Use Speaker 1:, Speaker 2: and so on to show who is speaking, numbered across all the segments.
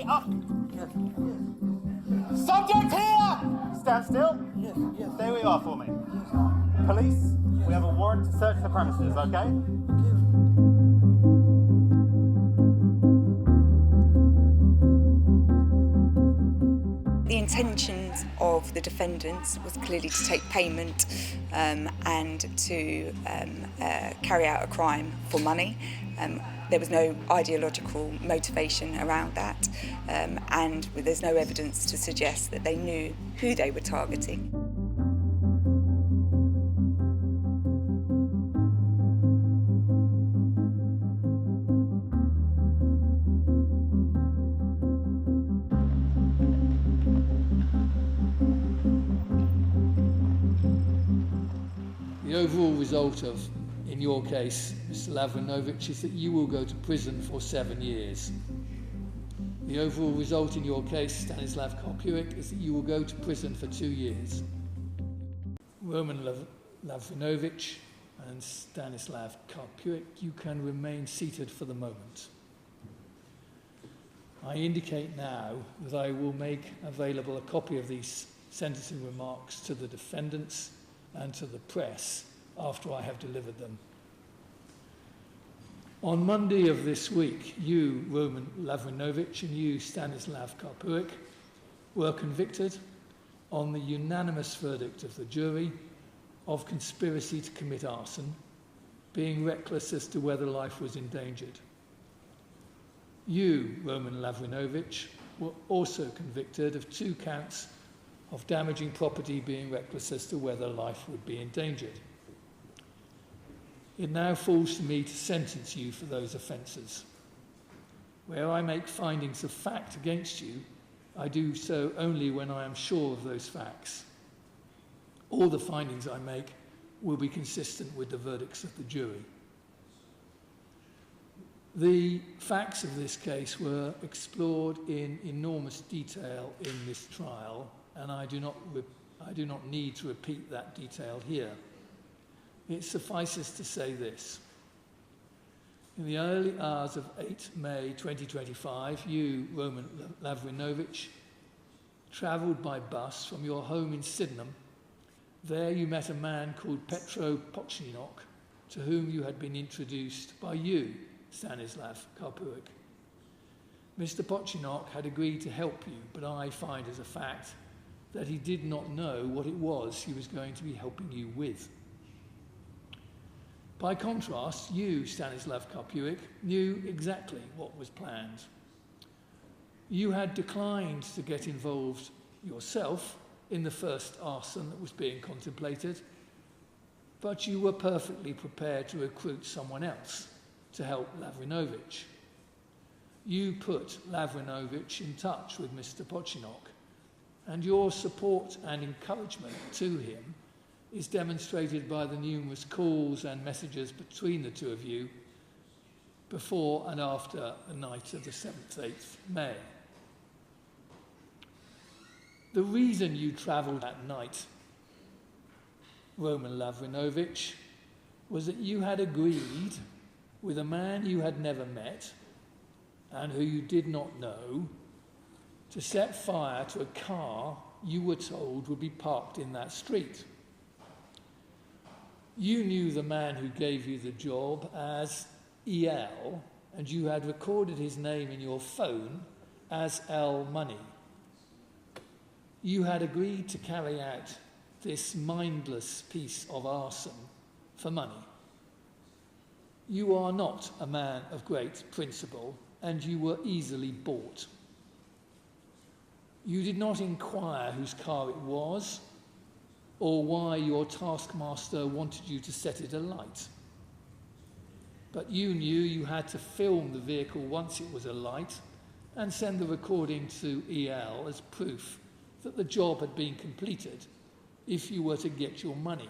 Speaker 1: up!
Speaker 2: Yes.
Speaker 1: Subject here! Stand still.
Speaker 2: Yes. Yes.
Speaker 1: Stay where you are for me.
Speaker 2: Yes.
Speaker 1: Police, we have a warrant to search the premises, okay?
Speaker 3: The intentions of the defendants was clearly to take payment and to carry out a crime for money. There was no ideological motivation around that, and there's no evidence to suggest that they knew who they were targeting.
Speaker 4: The overall result of, in your case, Mr. Lavrynovych, is that you will go to prison for 7 years. The overall result in your case, Stanislav Carpiuc, is that you will go to prison for 2 years. Roman Lavrynovych and Stanislav Carpiuc, you can remain seated for the moment. I indicate now that I will make available a copy of these sentencing remarks to the defendants and to the press after I have delivered them. On Monday of this week, you, Roman Lavrynovych, and you, Stanislav Carpiuc, were convicted on the unanimous verdict of the jury of conspiracy to commit arson, being reckless as to whether life was endangered. You, Roman Lavrynovych, were also convicted of 2 counts of damaging property, being reckless as to whether life would be endangered. It now falls to me to sentence you for those offences. Where I make findings of fact against you, I do so only when I am sure of those facts. All the findings I make will be consistent with the verdicts of the jury. The facts of this case were explored in enormous detail in this trial, and I do not need to repeat that detail here. It suffices to say this. In the early hours of 8 May 2025, you, Roman Lavrynovych, travelled by bus from your home in Sydenham. There you met a man called Petro Pochinok, to whom you had been introduced by you, Stanislav Carpiuc. Mr. Pochinok had agreed to help you, but I find as a fact that he did not know what it was he was going to be helping you with. By contrast, you, Stanislav Carpiuc, knew exactly what was planned. You had declined to get involved yourself in the first arson that was being contemplated, but you were perfectly prepared to recruit someone else to help Lavrynovych. You put Lavrynovych in touch with Mr. Pochinok, and your support and encouragement to him is demonstrated by the numerous calls and messages between the two of you before and after the night of the 7th-8th May. The reason you travelled that night, Roman Lavrynovych, was that you had agreed with a man you had never met and who you did not know to set fire to a car you were told would be parked in that street. You knew the man who gave you the job as EL, and you had recorded his name in your phone as L Money. You had agreed to carry out this mindless piece of arson for money. You are not a man of great principle, and you were easily bought. You did not inquire whose car it was, or why your taskmaster wanted you to set it alight. But you knew you had to film the vehicle once it was alight and send the recording to EL as proof that the job had been completed if you were to get your money.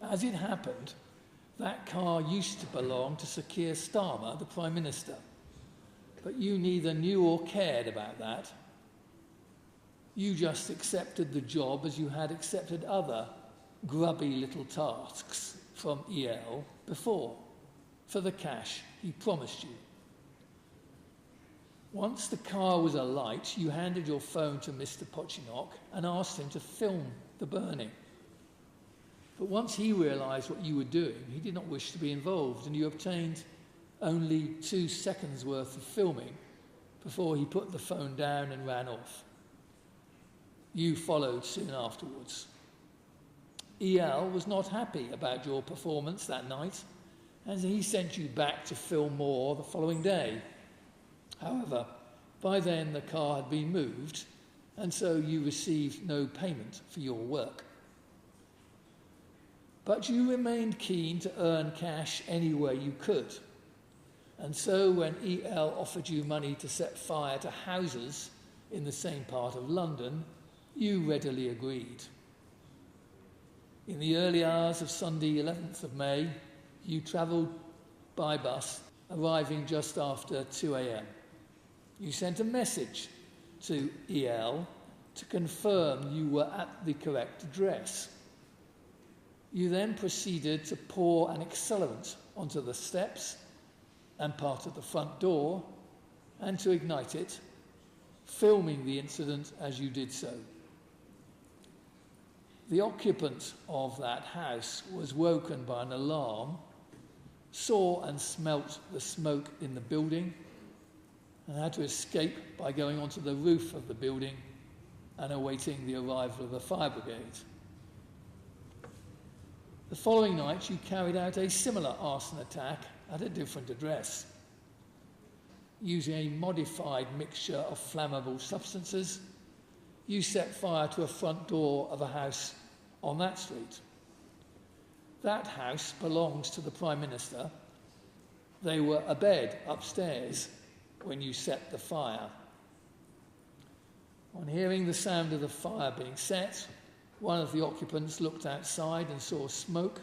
Speaker 4: As it happened, that car used to belong to Sir Keir Starmer, the Prime Minister, but you neither knew or cared about that. You just accepted the job as you had accepted other grubby little tasks from EL before, for the cash he promised you. Once the car was alight, you handed your phone to Mr. Pochinok and asked him to film the burning. But once he realised what you were doing, he did not wish to be involved, and you obtained only 2 seconds worth of filming before he put the phone down and ran off. You followed soon afterwards. EL was not happy about your performance that night, and he sent you back to film more the following day. However, by then the car had been moved, and so you received no payment for your work. But you remained keen to earn cash any way you could. And so when EL offered you money to set fire to houses in the same part of London, you readily agreed. In the early hours of Sunday 11th of May, you travelled by bus, arriving just after 2 a.m. You sent a message to EL to confirm you were at the correct address. You then proceeded to pour an accelerant onto the steps and part of the front door and to ignite it, filming the incident as you did so. The occupant of that house was woken by an alarm, saw and smelt the smoke in the building, and had to escape by going onto the roof of the building and awaiting the arrival of the fire brigade. The following night, you carried out a similar arson attack at a different address. Using a modified mixture of flammable substances, you set fire to a front door of a house on that street. That house belongs to the Prime Minister. They were abed upstairs when you set the fire. On hearing the sound of the fire being set, one of the occupants looked outside and saw smoke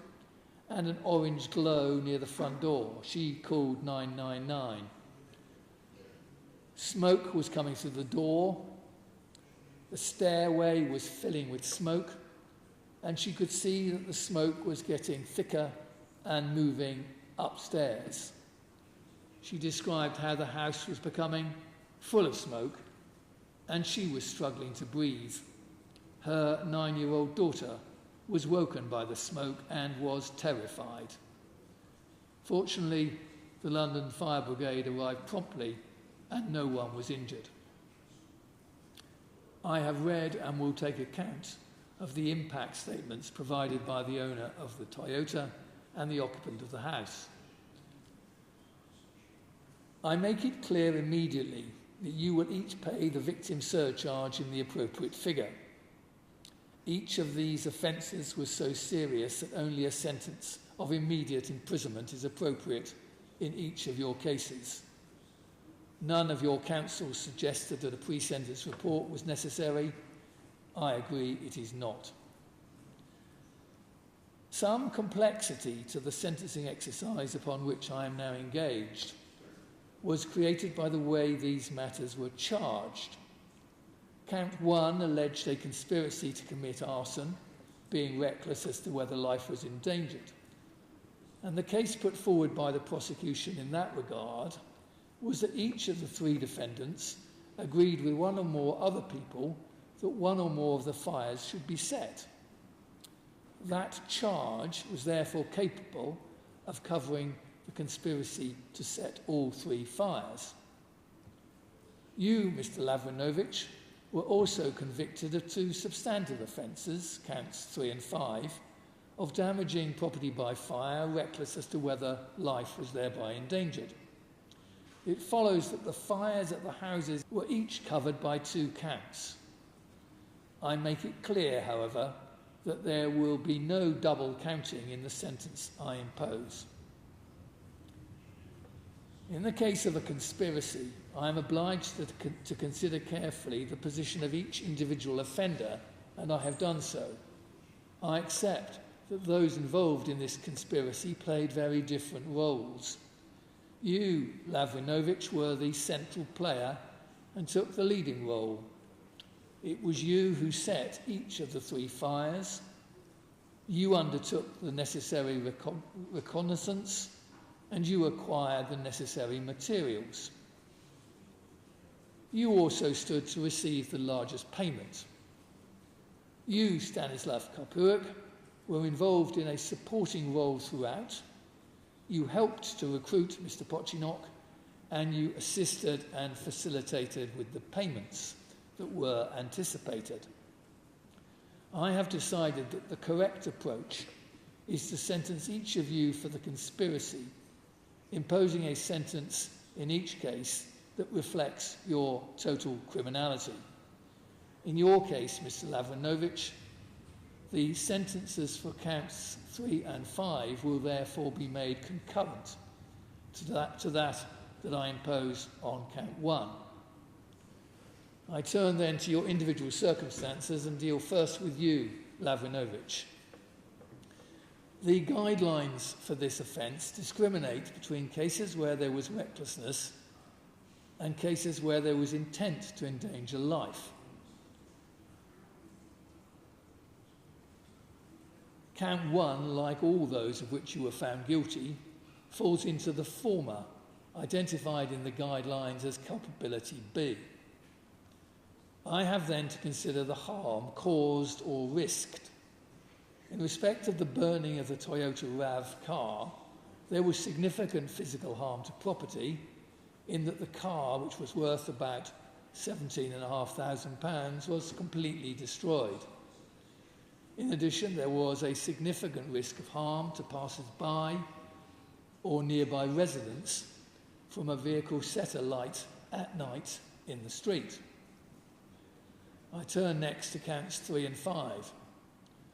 Speaker 4: and an orange glow near the front door. She called 999. Smoke was coming through the door. The stairway was filling with smoke, and she could see that the smoke was getting thicker and moving upstairs. She described how the house was becoming full of smoke, and she was struggling to breathe. Her 9-year-old daughter was woken by the smoke and was terrified. Fortunately, the London Fire Brigade arrived promptly and no one was injured. I have read and will take account of the impact statements provided by the owner of the Toyota and the occupant of the house. I make it clear immediately that you will each pay the victim surcharge in the appropriate figure. Each of these offences was so serious that only a sentence of immediate imprisonment is appropriate in each of your cases. None of your counsel suggested that a pre-sentence report was necessary. I agree it is not. Some complexity to the sentencing exercise upon which I am now engaged was created by the way these matters were charged. Count 1 alleged a conspiracy to commit arson, being reckless as to whether life was endangered. And the case put forward by the prosecution in that regard was that each of the 3 defendants agreed with one or more other people that one or more of the fires should be set. That charge was therefore capable of covering the conspiracy to set all 3 fires. You, Mr. Lavrynovych, were also convicted of 2 substantive offences, counts 3 and 5, of damaging property by fire, reckless as to whether life was thereby endangered. It follows that the fires at the houses were each covered by 2 counts. I make it clear, however, that there will be no double counting in the sentence I impose. In the case of a conspiracy, I am obliged to consider carefully the position of each individual offender, and I have done so. I accept that those involved in this conspiracy played very different roles. You, Lavrinovich, were the central player and took the leading role. It was you who set each of the 3 fires. You undertook the necessary reconnaissance, and you acquired the necessary materials. you also stood to receive the largest payment. You, Stanislav Carpiuc, were involved in a supporting role throughout. You helped to recruit Mr. Pochinok, and you assisted and facilitated with the payments that were anticipated. I have decided that the correct approach is to sentence each of you for the conspiracy, imposing a sentence in each case that reflects your total criminality. In your case, Mr. Lavrynovych, the sentences for counts 3 and 5 will therefore be made concurrent to that I impose on count 1. I turn then to your individual circumstances and deal first with you, Lavrinovich. The guidelines for this offence discriminate between cases where there was recklessness and cases where there was intent to endanger life. Count 1, like all those of which you were found guilty, falls into the former, identified in the guidelines as culpability B. I have then to consider the harm caused or risked. In respect of the burning of the Toyota RAV car, there was significant physical harm to property in that the car, which was worth about £17,500, was completely destroyed. In addition, there was a significant risk of harm to passers-by or nearby residents from a vehicle set alight at night in the street. I turn next to counts 3 and 5.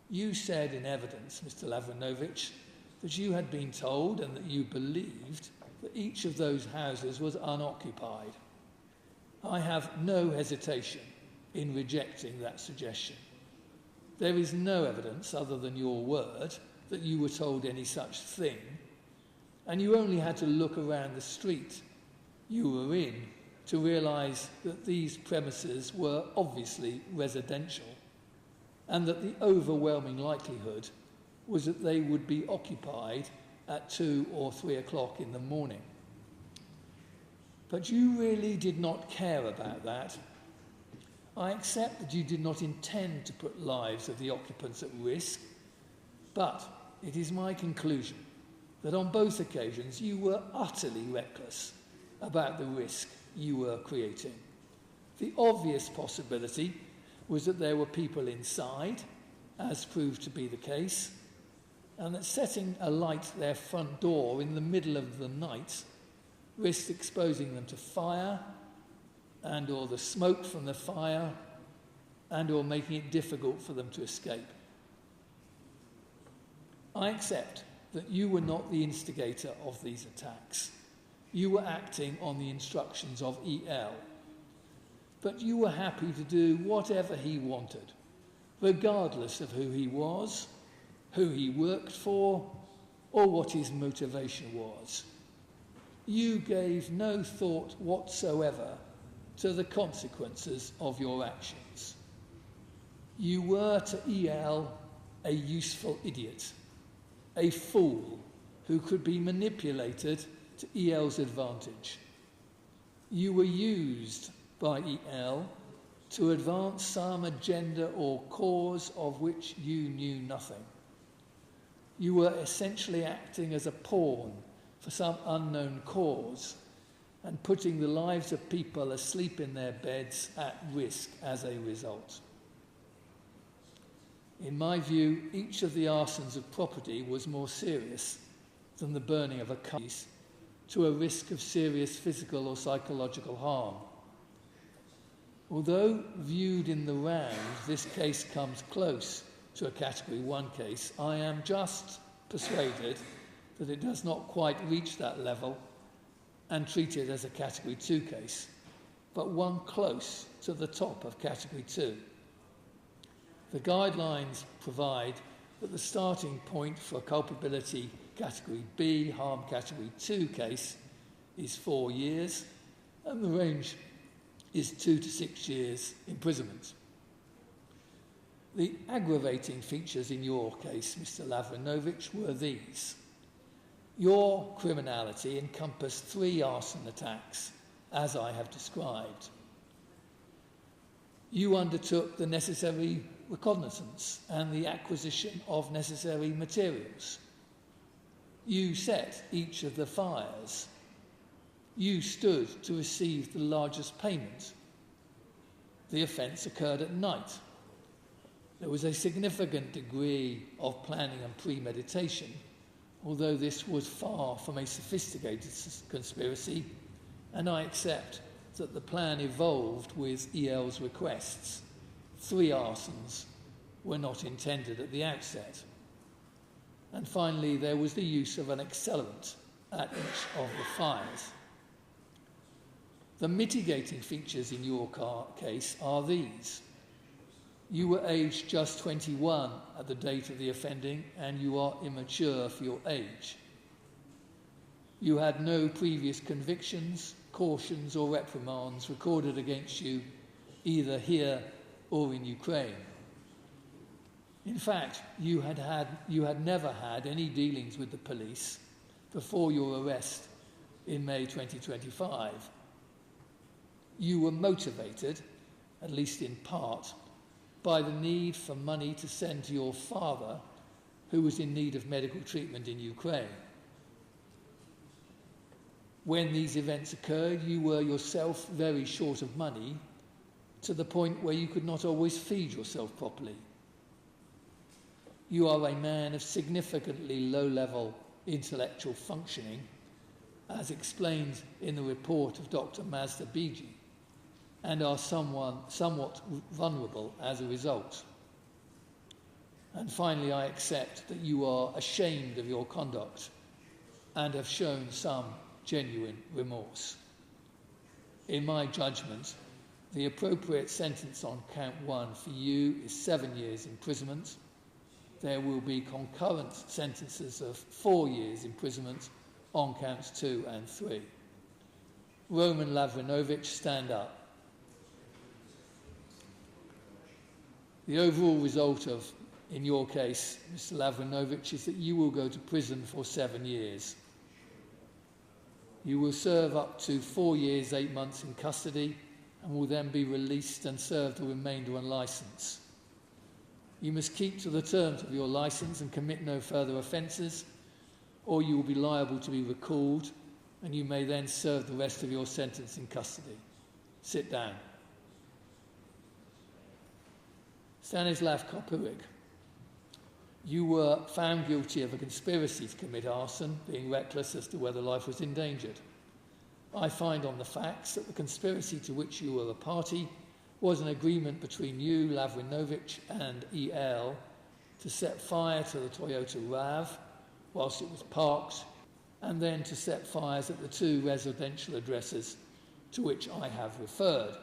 Speaker 4: You said in evidence, Mr. Lavrinovich, that you had been told and that you believed that each of those houses was unoccupied. I have no hesitation in rejecting that suggestion. There is no evidence other than your word that you were told any such thing, and you only had to look around the street you were in to realise that these premises were obviously residential and that the overwhelming likelihood was that they would be occupied at 2 or 3 o'clock in the morning. But you really did not care about that. I accept that you did not intend to put lives of the occupants at risk, but it is my conclusion that on both occasions you were utterly reckless about the risk you were creating. The obvious possibility was that there were people inside, as proved to be the case, and that setting alight their front door in the middle of the night risked exposing them to fire and or the smoke from the fire and or making it difficult for them to escape. I accept that you were not the instigator of these attacks. You were acting on the instructions of EL. But you were happy to do whatever he wanted, regardless of who he was, who he worked for, or what his motivation was. You gave no thought whatsoever to the consequences of your actions. You were to EL a useful idiot, a fool who could be manipulated to EL's advantage. You were used by EL to advance some agenda or cause of which you knew nothing. You were essentially acting as a pawn for some unknown cause and putting the lives of people asleep in their beds at risk as a result. In my view, each of the arsons of property was more serious than the burning of a car to a risk of serious physical or psychological harm. Although viewed in the round, this case comes close to a Category 1 case, I am just persuaded that it does not quite reach that level and treat it as a Category 2 case, but one close to the top of Category 2. The guidelines provide that the starting point for a culpability Category B, harm Category 2 case is 4 years, and the range is 2 to 6 years imprisonment. The aggravating features in your case, Mr. Lavrinovich, were these. Your criminality encompassed 3 arson attacks, as I have described. You undertook the necessary reconnaissance and the acquisition of necessary materials. You set each of the fires. You stood to receive the largest payment. The offence occurred at night. There was a significant degree of planning and premeditation, although this was far from a sophisticated conspiracy, and I accept that the plan evolved with EL's requests. 3 arsons were not intended at the outset. And finally, there was the use of an accelerant at each of the fires. The mitigating features in your case are these. You were aged just 21 at the date of the offending, and you are immature for your age. You had no previous convictions, cautions or reprimands recorded against you, either here or in Ukraine. In fact, you had never had any dealings with the police before your arrest in May 2025. You were motivated, at least in part, by the need for money to send to your father, who was in need of medical treatment in Ukraine. When these events occurred, you were yourself very short of money, to the point where you could not always feed yourself properly. You are a man of significantly low-level intellectual functioning, as explained in the report of Dr. Mazda Biji, and are somewhat vulnerable as a result. And finally, I accept that you are ashamed of your conduct and have shown some genuine remorse. In my judgment, the appropriate sentence on count 1 for you is 7 years imprisonment. There will be concurrent sentences of 4 years imprisonment on counts 2 and 3. Roman Lavrynovych, stand up. The overall result in your case, Mr. Lavrynovych, is that you will go to prison for 7 years. You will serve up to 4 years, 8 months in custody, and will then be released and serve the remainder on licence. You must keep to the terms of your licence and commit no further offences, or you will be liable to be recalled, and you may then serve the rest of your sentence in custody. Sit down. Stanislav Carpiuc, you were found guilty of a conspiracy to commit arson, being reckless as to whether life was endangered. I find on the facts that the conspiracy to which you were a party was an agreement between you, Lavrinovich, and EL to set fire to the Toyota RAV whilst it was parked, and then to set fires at the 2 residential addresses to which I have referred.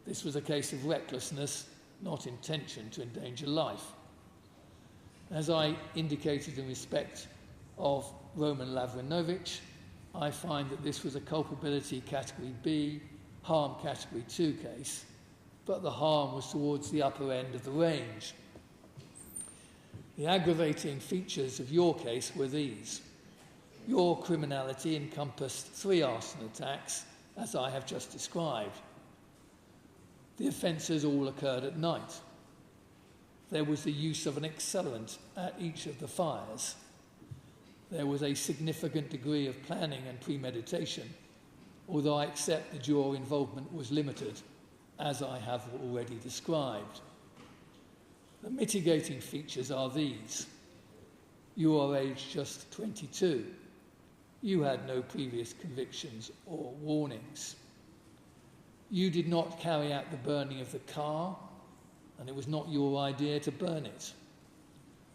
Speaker 4: This was a case of recklessness, not intention to endanger life. As I indicated in respect of Roman Lavrinovich, I find that this was a culpability category B, harm category 2 case, but the harm was towards the upper end of the range. The aggravating features of your case were these. Your criminality encompassed 3 arson attacks, as I have just described. The offences all occurred at night. There was the use of an accelerant at each of the fires. There was a significant degree of planning and premeditation, although I accept that your involvement was limited, as I have already described. The mitigating features are these. You are aged just 22. You had no previous convictions or warnings. You did not carry out the burning of the car, and it was not your idea to burn it.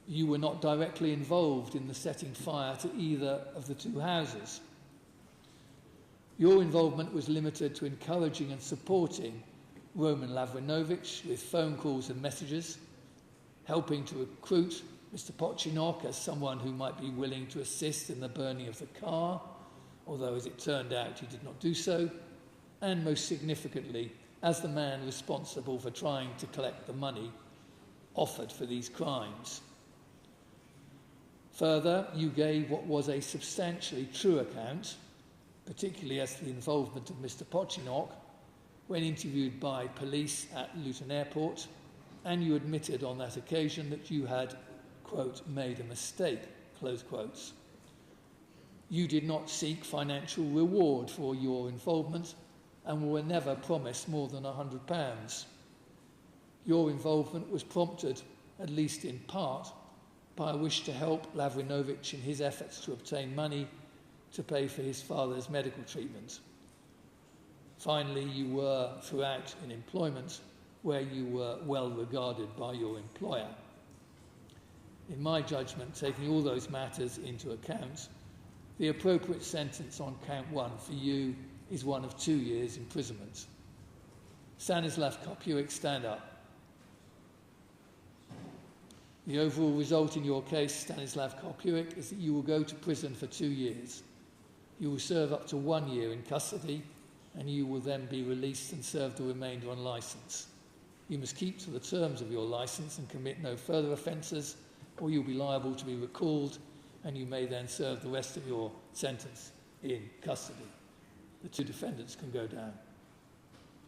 Speaker 4: You were not directly involved in the setting fire to either of the 2 houses. Your involvement was limited to encouraging and supporting Roman Lavrinovich with phone calls and messages, helping to recruit Mr. Pochinok as someone who might be willing to assist in the burning of the car, although as it turned out he did not do so, and most significantly, as the man responsible for trying to collect the money offered for these crimes. Further, you gave what was a substantially true account, particularly as to the involvement of Mr. Pochinok, when interviewed by police at Luton Airport, and you admitted on that occasion that you had, quote, made a mistake, close quotes. You did not seek financial reward for your involvement and were never promised more than £100. Your involvement was prompted, at least in part, by a wish to help Lavrynovich in his efforts to obtain money to pay for his father's medical treatment. Finally, you were throughout in employment where you were well regarded by your employer. In my judgment, taking all those matters into account, the appropriate sentence on count 1 for you is one of 2 years' imprisonment. Stanislav Carpiuc, stand up. The overall result in your case, Stanislav Carpiuc, is that you will go to prison for 2 years. You will serve up to 1 year in custody, and you will then be released and serve the remainder on licence. You must keep to the terms of your licence and commit no further offences, or you'll be liable to be recalled, and you may then serve the rest of your sentence in custody. The 2 defendants can go down.